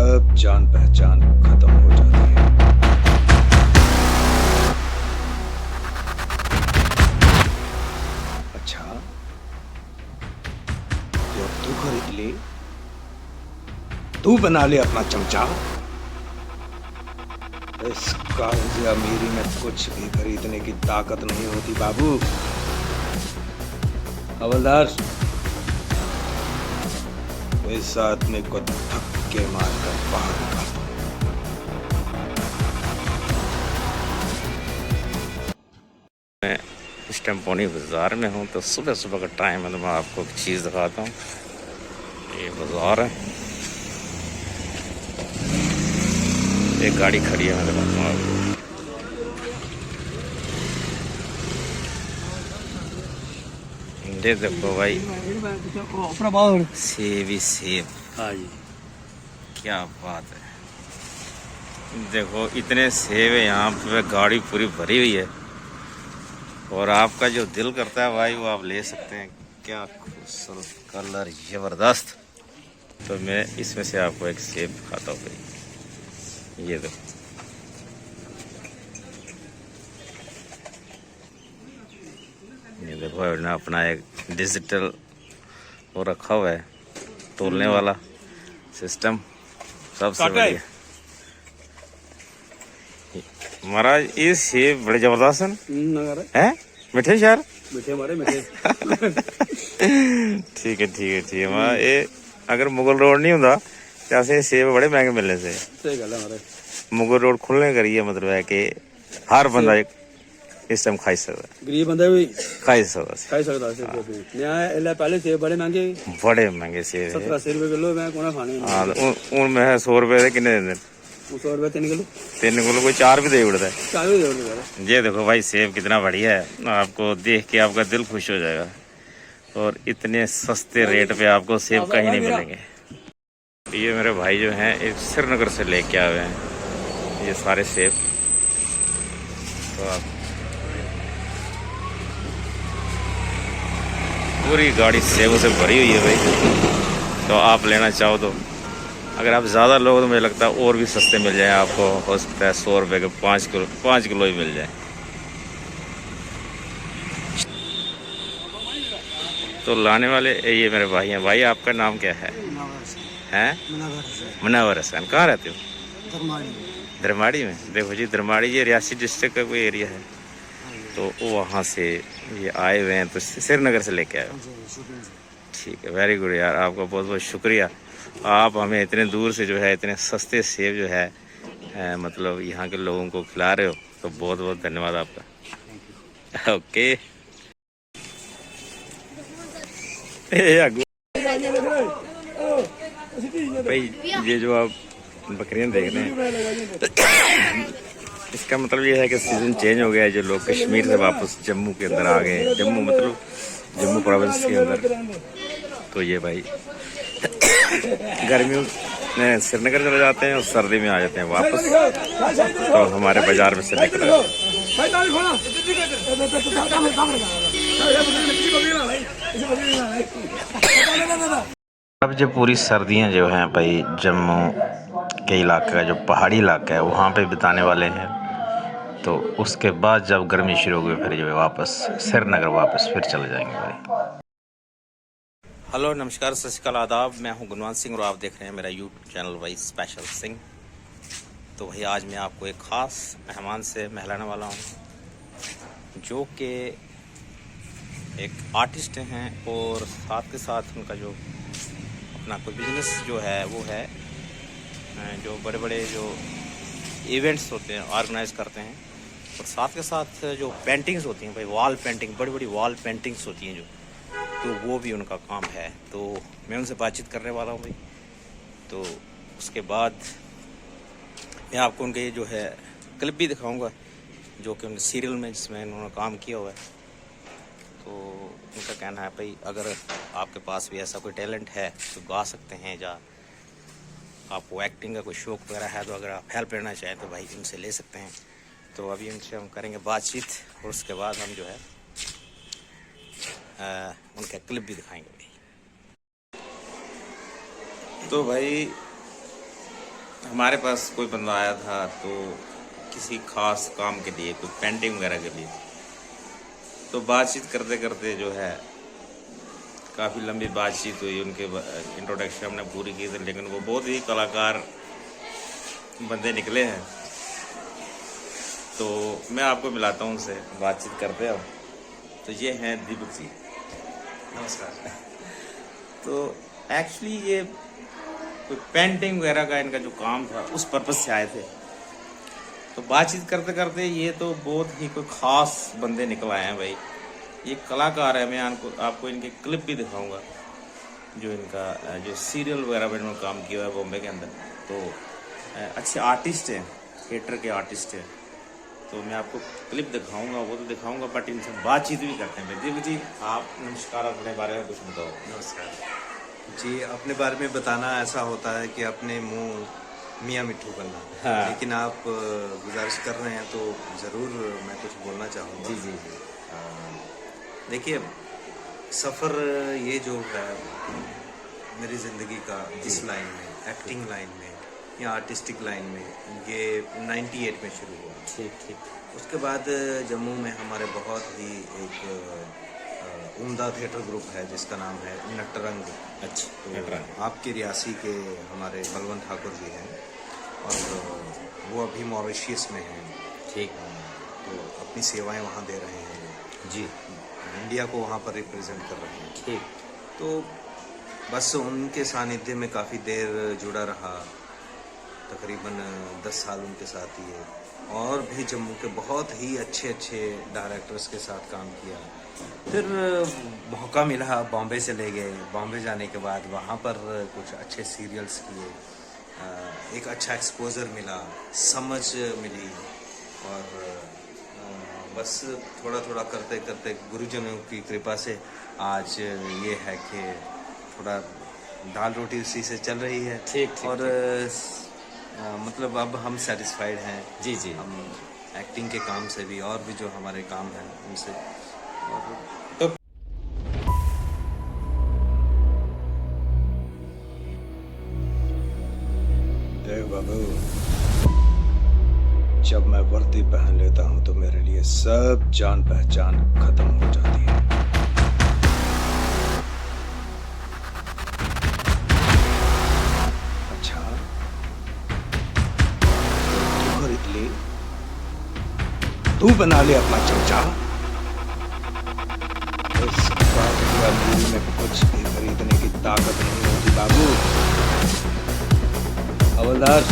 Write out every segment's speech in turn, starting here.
सब जान पहचान खत्म हो जाती है। अच्छा, तो अब तू खरीद ले, तू बना ले अपना चमचा। इस कागज अमीरी में कुछ भी खरीदने की ताकत नहीं होती बाबू। हवलदार, इस आदमी को धक्के मारकर बाहर निकाल। मैं इस टाइम पौनी बाज़ार में हूँ, तो सुबह सुबह का टाइम है, तो मैं आपको एक चीज़ दिखाता हूँ। ये बाज़ार है, एक गाड़ी खड़ी है, मैं दिखाता हूँ आपको। ये देखो भाई, सेब ही सेब। हाँ जी, क्या बात है। देखो इतने सेब है यहाँ पे, गाड़ी पूरी भरी हुई है, और आपका जो दिल करता है भाई वो आप ले सकते हैं। क्या खूबसूरत कलर, ज़बरदस्त। तो मैं इसमें से आपको एक सेब दिखाता हूँ भाई। ये देखो, ये देखो ना, अपना एक डिजिटल वो रखा हुआ है, तोलने वाला सिस्टम, सबसे बढ़िया। महाराज ये सेब बड़े जबरदस्त हैं, मीठे शहर मीठे मारे मीठे। ठीक है ठीक है ठीक है। मैं ये अगर मुगल रोड नहीं होता तो ऐसे सेब बड़े महंगे मिलने से। सही गल है मारे, मुगल रोड खुलने करिए मतलब है कि हर बंदा एक इस टाइम खाई सकता है, गरीब बंदा भी खाई सकता खाई सकता है। नया पहले सेब बड़े महंगे, बड़े महंगे सेब है। 70-80 रुपए किलो। मैं कोना खाने हाँ, उनमें 100 रुपए के कितने देते? 100 रुपए 3 किलो। 3 किलो कोई 4 भी दे उड़ता है। 4 भी दे। ये देखो भाई सेब कितना बढ़िया है, आपको देख के आपका दिल खुश हो जाएगा। और इतने सस्ते रेट पे आपको सेब कहीं नहीं मिलेंगे। ये मेरे भाई जो हैं एक श्रीनगर से लेके आए हैं ये सारे सेब। तो आप पूरी गाड़ी सेबों से भरी हुई है भाई। तो आप लेना चाहो तो, अगर आप ज़्यादा लोग तो मुझे लगता है और भी सस्ते मिल जाए आपको। हो सकता है 100 रुपये के 5 किलो ही मिल जाए। तो लाने वाले ये मेरे भाई हैं। भाई आपका नाम क्या है? मुनव्वर हसन। कहाँ रहते हो? धरमाड़ी में। देखो जी, धरमाड़ी ये रियासी डिस्ट्रिक्ट का कोई एरिया है, तो वहाँ से ये आए हुए हैं, तो श्रीनगर से लेके आए हो। ठीक है, वेरी गुड यार, आपका बहुत बहुत शुक्रिया। आप हमें इतने दूर से जो है इतने सस्ते सेब जो है मतलब यहाँ के लोगों को खिला रहे हो, तो बहुत बहुत धन्यवाद आपका। ओके भाई, ये जो आप बकरियां देख रहे हैं इसका मतलब ये है कि सीज़न चेंज हो गया है। जो लोग कश्मीर से वापस जम्मू के अंदर आ गए, जम्मू मतलब जम्मू प्रोविंस के अंदर, तो ये भाई गर्मियों में श्रीनगर चले जाते हैं और सर्दी में आ जाते हैं वापस। तो हमारे बाजार में से निकल रहे हैं। अब जो पूरी सर्दियां जो हैं भाई जम्मू के इलाके का जो पहाड़ी इलाका है वहाँ पे बिताने वाले हैं। तो उसके बाद जब गर्मी शुरू होगी फिर जो है वापस श्रीनगर वापस फिर चले जाएंगे भाई। हेलो नमस्कार, सत श्री अकाल, आदाब। मैं हूं गुणवंत सिंह और आप देख रहे हैं मेरा यूट्यूब चैनल भाई स्पेशल सिंह। तो भाई आज मैं आपको एक ख़ास मेहमान से मिलाने वाला हूं, जो कि एक आर्टिस्ट हैं और साथ के साथ उनका जो अपना कोई बिजनेस जो है वो है, जो बड़े बड़े जो इवेंट्स होते हैं ऑर्गेनाइज करते हैं, और साथ के साथ जो पेंटिंग्स होती हैं भाई, वॉल पेंटिंग, बड़ी बड़ी वॉल पेंटिंग्स होती हैं जो, तो वो भी उनका काम है। तो मैं उनसे बातचीत करने वाला हूँ भाई। तो उसके बाद मैं आपको उनके जो है क्लिप भी दिखाऊंगा, जो कि उनके सीरियल में जिसमें उन्होंने काम किया हुआ है। तो उनका कहना है भाई, अगर आपके पास भी ऐसा कोई टैलेंट है तो गा सकते हैं, या आपको एक्टिंग का कोई शौक वगैरह है, तो अगर आप हेल्प लेना चाहें तो भाई उनसे ले सकते हैं। तो अभी उनसे हम करेंगे बातचीत, और उसके बाद हम जो है उनका क्लिप भी दिखाएंगे भाई। तो भाई हमारे पास कोई बंदा आया था तो किसी खास काम के लिए, कोई पेंटिंग वगैरह के लिए। तो बातचीत करते करते जो है काफ़ी लंबी बातचीत हुई, उनके इंट्रोडक्शन हमने पूरी की थी, लेकिन वो बहुत ही कलाकार बंदे निकले हैं। तो मैं आपको मिलाता हूँ उनसे, बातचीत करते हैं। तो ये हैं दीपक जी, नमस्कार। तो एक्चुअली ये कोई पेंटिंग वगैरह का इनका जो काम था उस पर्पज़ से आए थे। तो बातचीत करते करते ये तो बहुत ही कोई ख़ास बंदे निकल आए हैं भाई। ये कलाकार है, मैं आपको इनके क्लिप भी दिखाऊंगा, जो इनका जो सीरियल वगैरह में इन्होंने काम किया है बॉम्बे के अंदर। तो अच्छे आर्टिस्ट हैं, थिएटर के आर्टिस्ट हैं। तो मैं आपको क्लिप दिखाऊंगा, वो तो दिखाऊंगा, बट इनसे बातचीत भी करते हैं। दीपक जी, आप नमस्कार, अपने बारे में कुछ बताओ। नमस्कार जी। अपने बारे में बताना ऐसा होता है कि अपने मुंह मियाँ मिट्ठू बनना। हाँ। लेकिन आप गुजारिश कर रहे हैं तो ज़रूर मैं कुछ बोलना चाहूँगा। जी जी जी। देखिए, सफ़र ये जो है मेरी ज़िंदगी का इस लाइन में, एक्टिंग लाइन में या आर्टिस्टिक लाइन में, ये 98 में शुरू हुआ। ठीक ठीक। उसके बाद जम्मू में हमारे बहुत ही एक उम्दा थिएटर ग्रुप है जिसका नाम है नटरंग। अच्छा, तो आपके रियासी के हमारे बलवंत ठाकुर जी हैं और वो अभी मॉरिशियस में हैं। ठीक। तो अपनी सेवाएं वहाँ दे रहे हैं जी। इंडिया को वहाँ पर रिप्रेजेंट कर रहे हैं। ठीक। तो बस उनके सानिध्य में काफ़ी देर जुड़ा रहा, तकरीबन 10 साल उनके साथ ही है। और भी जम्मू के बहुत ही अच्छे अच्छे डायरेक्टर्स के साथ काम किया। फिर मौका मिला, बॉम्बे चले गए। बॉम्बे जाने के बाद वहाँ पर कुछ अच्छे सीरियल्स किए, एक अच्छा एक्सपोजर मिला, समझ मिली। और बस थोड़ा थोड़ा करते करते गुरुजनों की कृपा से आज ये है कि थोड़ा दाल रोटी उसी से चल रही है। ठीक। और मतलब अब हम सेटिस्फाइड हैं। जी जी। हम एक्टिंग के काम से भी और भी जो हमारे काम हैं उनसे। तो देख बाबू, जब मैं वर्दी पहन लेता हूँ तो मेरे लिए सब जान पहचान खत्म हो जाती है। अच्छा, तू खरीद ले, तू बना ले अपना चमचा। इस अमीरी में कुछ भी खरीदने की ताकत नहीं होती बाबू। हवलदार,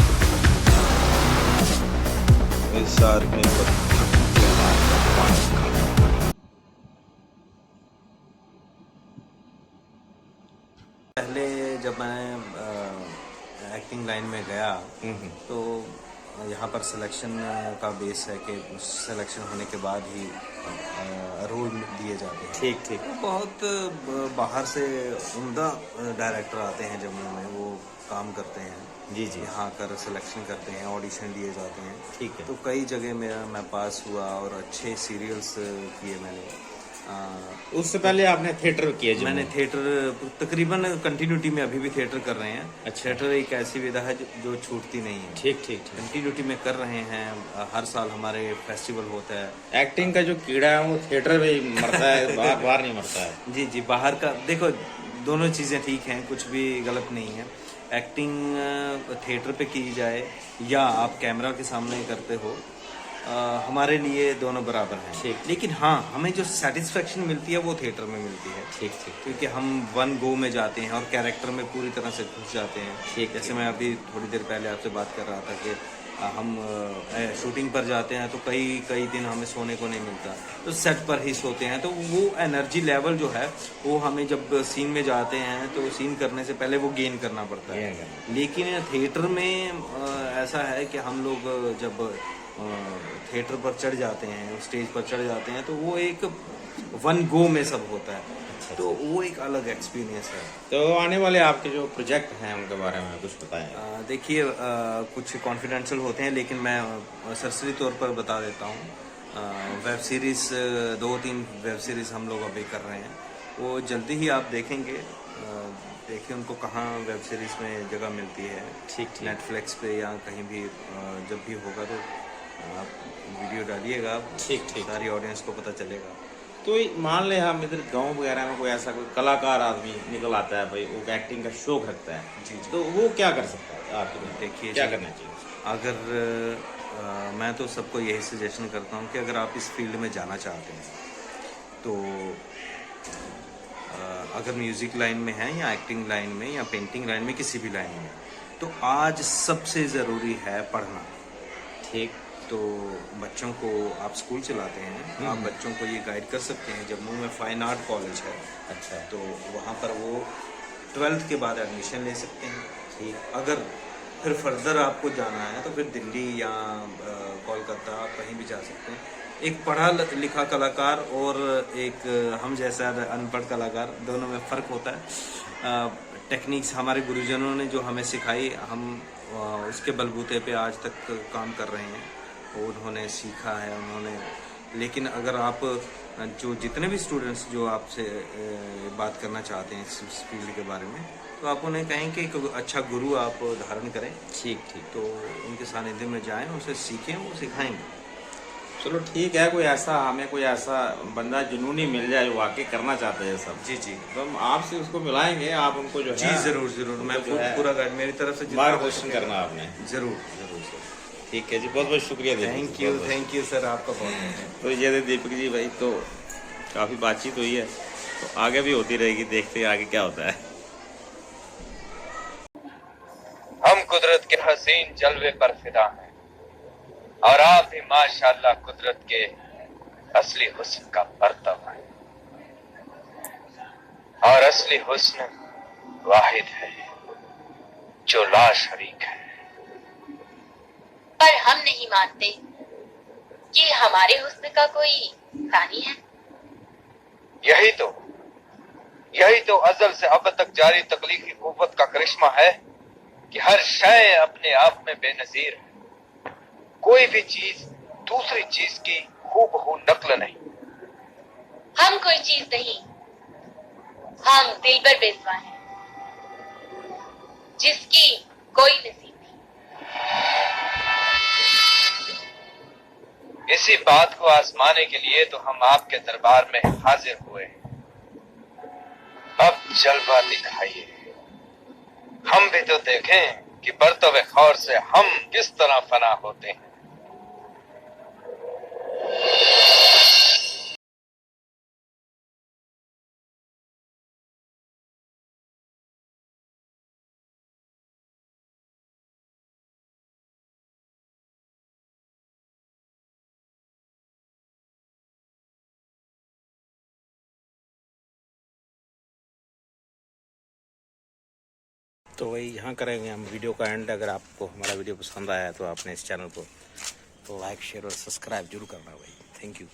इस आदमी को पहले जब मैं एक्टिंग लाइन में गया तो यहाँ पर सिलेक्शन का बेस है कि सिलेक्शन होने के बाद ही रोल दिए जाते हैं। ठीक ठीक। बहुत बाहर से उम्दा डायरेक्टर आते हैं जम्मू में, वो काम करते हैं। जी जी। यहाँ आकर सिलेक्शन करते हैं, ऑडिशन दिए जाते हैं। ठीक है। तो कई जगह मैं पास हुआ और अच्छे सीरियल्स किए मैंने। उससे पहले आपने थिएटर किया? जो मैंने थिएटर तकरीबन कंटिन्यूटी में अभी भी थिएटर कर रहे हैं। अच्छा। थिएटर एक ऐसी विधा है जो छूटती नहीं है। ठीक ठीक। कंटिन्यूटी में कर रहे हैं। हर साल हमारे फेस्टिवल होता है। एक्टिंग का जो कीड़ा है वो थिएटर में ही मरता है, बाहर नहीं मरता है। जी जी। बाहर का देखो, दोनों चीज़ें ठीक हैं, कुछ भी गलत नहीं है। एक्टिंग थिएटर पे की जाए या आप कैमरा के सामने करते हो, हमारे लिए दोनों बराबर हैं। ठीक। लेकिन हाँ, हमें जो सेटिस्फेक्शन मिलती है वो थिएटर में मिलती है। ठीक ठीक। क्योंकि हम वन गो में जाते हैं और कैरेक्टर में पूरी तरह से घुस जाते हैं। ठीक। जैसे मैं अभी थोड़ी देर पहले आपसे बात कर रहा था कि हम शूटिंग पर जाते हैं तो कई दिन हमें सोने को नहीं मिलता, तो सेट पर ही सोते हैं। तो वो एनर्जी लेवल जो है वो हमें जब सीन में जाते हैं तो सीन करने से पहले वो गेन करना पड़ता है। लेकिन थिएटर में ऐसा है कि हम लोग जब थिएटर पर चढ़ जाते हैं, स्टेज पर चढ़ जाते हैं, तो वो एक वन गो में सब होता है। तो वो एक अलग एक्सपीरियंस है। तो आने वाले आपके जो प्रोजेक्ट हैं उनके बारे में कुछ बताएं। देखिए, कुछ कॉन्फिडेंशियल होते हैं, लेकिन मैं सरसरी तौर पर बता देता हूँ। वेब सीरीज़ 2-3 वेब सीरीज़ हम लोग अभी कर रहे हैं। वो जल्दी ही आप देखेंगे। देखिए उनको कहाँ वेब सीरीज़ में जगह मिलती है, ठीक नेटफ्लिक्स पे या कहीं भी। जब भी होगा तो आप वीडियो डालिएगा, ठीक सारी ऑडियंस को पता चलेगा। तो मान ले हम इधर गांव वगैरह में कोई ऐसा कोई कलाकार आदमी निकल आता है भाई, वो एक्टिंग का शौक रखता है जी। तो वो क्या कर सकता है आपके देखिए क्या जी, करना चाहिए? अगर मैं तो सबको यही सजेशन करता हूँ कि अगर आप इस फील्ड में जाना चाहते हैं तो अगर म्यूज़िक लाइन में है या एक्टिंग लाइन में या पेंटिंग लाइन में, किसी भी लाइन में, तो आज सबसे ज़रूरी है पढ़ना। ठीक। तो बच्चों को आप स्कूल चलाते हैं, आप बच्चों को ये गाइड कर सकते हैं। जम्मू में फाइन आर्ट कॉलेज है, अच्छा। तो वहाँ पर वो 12th के बाद एडमिशन ले सकते हैं। ठीक। अगर फिर फर्दर आपको जाना है तो फिर दिल्ली या कोलकाता, आप कहीं भी जा सकते हैं। एक पढ़ा लिखा कलाकार और एक हम जैसा अनपढ़ कलाकार, दोनों में फ़र्क होता है। टेक्निक्स हमारे गुरुजनों ने जो हमें सिखाई, हम उसके बलबूते पे आज तक काम कर रहे हैं। उन्होंने सीखा है उन्होंने। लेकिन अगर आप जो जितने भी स्टूडेंट्स जो आपसे बात करना चाहते हैं इस फील्ड के बारे में, तो आप उन्हें कहें कि एक अच्छा गुरु आप धारण करें। ठीक। तो उनके सानिध्य में जाएं, उनसे सीखें, वो सिखाएंगे। चलो ठीक है, कोई ऐसा हमें कोई ऐसा बंदा जुनूनी मिल जाए जो वाकई करना चाहते हैं सब, जी जी, तो हम आपसे उसको मिलाएंगे, आप उनको जो जी है ज़रूर ज़रूर, मैं पूरा गाइड मेरी तरफ से मार्गदर्शन करना आपने। ज़रूर ज़रूर सर। ठीक है जी, बहुत बहुत शुक्रिया Deepak ji, thank you sir, आपका बहुत। तो ये दीपक जी भाई, तो काफ़ी बातचीत हुई है, तो आगे भी होती रहेगी, देखते हैं आगे क्या होता है। हम कुदरत के हसीन जलवे पर फिदा हैं और आप भी माशाअल्लाह कुदरत के असली हुस्न का बर्ताव है। और असली हुस्न वाहिद है जो ला शरीक है। पर हम नहीं मानते कि हमारे हुस्न का कोई सानी है। यही तो अज़ल से अब तक जारी तख्लीकी कुव्वत का करिश्मा है कि हर शय अपने आप में बेनज़ीर है। कोई भी चीज दूसरी चीज की हूबहू नकल नहीं। हम कोई चीज नहीं, हम दिल पर बेसवा हैं, जिसकी कोई नसीब नहीं। इसी बात को आजमाने के लिए तो हम आपके दरबार में हाजिर हुए हैं। अब जलवा दिखाइए, हम भी तो देखें कि बरतवे खौर से हम किस तरह फना होते हैं। तो वही यहाँ करेंगे हम वीडियो का एंड। अगर आपको हमारा वीडियो पसंद आया है तो आपने इस चैनल को लाइक शेयर और सब्सक्राइब जरूर करना भाई। Thank you.